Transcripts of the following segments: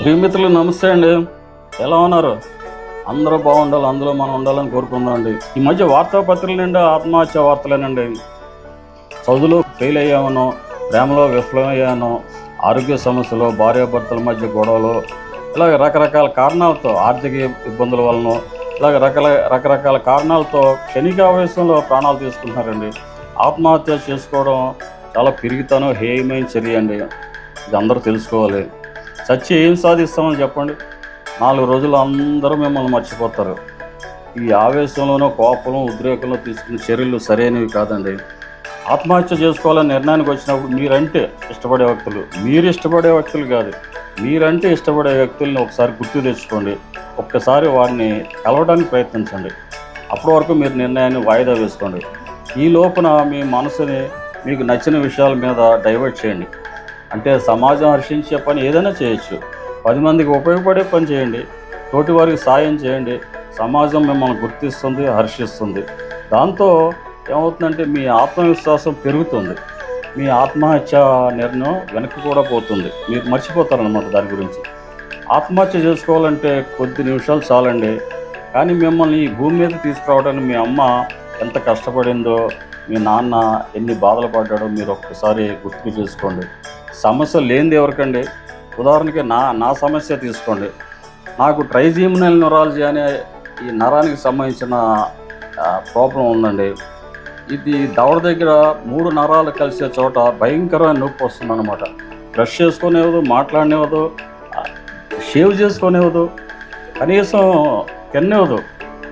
ప్రియమిత్రులు నమస్తే అండి. ఎలా ఉన్నారు? అందరూ బాగుండాలి, అందులో మనం ఉండాలని కోరుకుందాం అండి. ఈ మధ్య వార్తాపత్రికల నిండా ఆత్మహత్య వార్తలేనండి. చదువులో ఫెయిల్ అయ్యామనో, ప్రేమలో విఫలమయ్యానో, ఆరోగ్య సమస్యలు, భార్యాభర్తల మధ్య గొడవలు, ఇలాగ రకరకాల కారణాలతో, ఆర్థిక ఇబ్బందుల వలన, ఇలాగ రకరకాల కారణాలతో క్షణికావేశంలో ప్రాణాలు తీసుకుంటున్నారండి. ఆత్మహత్య చేసుకోవడం చాలా పిరిగితనం, హేయమైన చర్య అండి. ఇది అందరూ తెలుసుకోవాలి. చచ్చి ఏం సాధిస్తామని చెప్పండి? 4 రోజులు అందరూ మిమ్మల్ని మర్చిపోతారు. ఈ ఆవేశంలోనో, కోపంలో, ఉద్రేకంలో తీసుకున్న చర్యలు సరైనవి కాదండి. ఆత్మహత్య చేసుకోవాలని నిర్ణయానికి వచ్చినప్పుడు మీరంటే ఇష్టపడే వ్యక్తులు, మీరు ఇష్టపడే వ్యక్తులు కాదు, మీరంటే ఇష్టపడే వ్యక్తుల్ని ఒకసారి గుర్తు తెచ్చుకోండి. ఒక్కసారి వారిని కలవడానికి ప్రయత్నించండి. అప్పటి వరకు మీరు నిర్ణయాన్ని వాయిదా వేసుకోండి. ఈ లోపున మీ మనసుని మీకు నచ్చిన విషయాల మీద డైవర్ట్ చేయండి. అంటే సమాజం హర్షించే పని ఏదైనా చేయొచ్చు. 10 మందికి ఉపయోగపడే పని చేయండి. తోటి వారికి సాయం చేయండి. సమాజం మిమ్మల్ని గుర్తిస్తుంది, హర్షిస్తుంది. దాంతో ఏమవుతుందంటే మీ ఆత్మవిశ్వాసం పెరుగుతుంది. మీ ఆత్మహత్య నిర్ణయం వెనక్కి కూడా పోతుంది. మీరు మర్చిపోతారనమాట దాని గురించి. ఆత్మహత్య చేసుకోవాలంటే కొద్ది నిమిషాలు చాలండి. కానీ మిమ్మల్ని ఈ భూమి మీద తీసుకురావడానికి మీ అమ్మ ఎంత కష్టపడిందో, మీ నాన్న ఎన్ని బాధలు పడ్డాడో మీరు ఒక్కసారి గుర్తుకు చేసుకోండి. సమస్య లేనిది ఎవరికండి? ఉదాహరణకి నా సమస్య తీసుకోండి. నాకు ట్రైజీమినల్ న్యూరాలజీ అనే ఈ నరానికి సంబంధించిన ప్రాబ్లం ఉందండి. ఇది దవడ దగ్గర 3 నరాలు కలిసే చోట భయంకరమైన నొప్పి వస్తుందన్నమాట. బ్రష్ చేసుకునేవద్దు, మాట్లాడనివ్వదు, షేవ్ చేసుకునేవద్దు, కనీసం తినేవద్దు.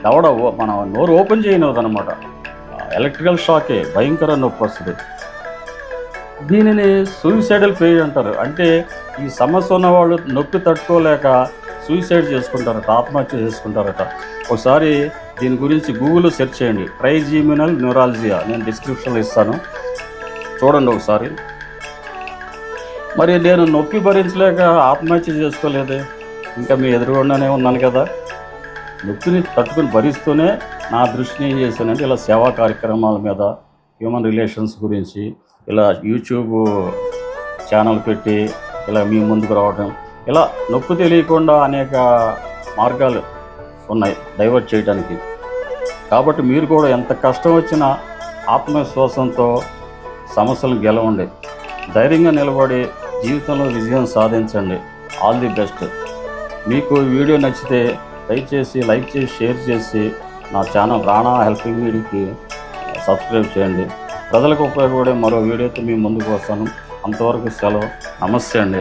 దవడ మన నోరు ఓపెన్ చేయనివ్వదు అనమాట. ఎలక్ట్రికల్ షాకే, భయంకర నొప్పి వస్తుంది. దీనిని సూయిసైడల్ పెయిన్ అంటారు. అంటే ఈ సమస్య ఉన్నవాళ్ళు నొప్పి తట్టుకోలేక సూయిసైడ్ చేసుకుంటారట, ఆత్మహత్య చేసుకుంటారట. ఒకసారి దీని గురించి గూగుల్లో సెర్చ్ చేయండి, ట్రైజీమినల్ న్యూరాలజియా. నేను డిస్క్రిప్షన్లో ఇస్తాను, చూడండి ఒకసారి. మరి నేను నొప్పి భరించలేక ఆత్మహత్య చేసుకోలేదే, ఇంకా మీ ఎదురుగుండానే ఉన్నాను కదా. నొప్పిని తట్టుకుని భరిస్తూనే నా దృష్టిని ఏం చేశానంటే ఇలా సేవా కార్యక్రమాల మీద, హ్యూమన్ రిలేషన్స్ గురించి ఇలా యూట్యూబ్ ఛానల్ పెట్టి ఇలా మీ ముందుకు రావడం, ఇలా నొప్పి తెలియకుండా అనేక మార్గాలు ఉన్నాయి డైవర్ట్ చేయడానికి. కాబట్టి మీరు కూడా ఎంత కష్టం వచ్చినా ఆత్మవిశ్వాసంతో సమస్యలు గెలవండి. ధైర్యంగా నిలబడి జీవితంలో విజయం సాధించండి. All the best. మీకు వీడియో నచ్చితే దయచేసి లైక్ చేసి, షేర్ చేసి నా ఛానల్ రాణా హెల్పింగ్ మీడియాకి సబ్స్క్రైబ్ చేయండి. ప్రజలకు ఉపయోగపడే మరో వీడియోతో మీ ముందుకు వస్తాను. అంతవరకు సెలవు. నమస్తే అండి.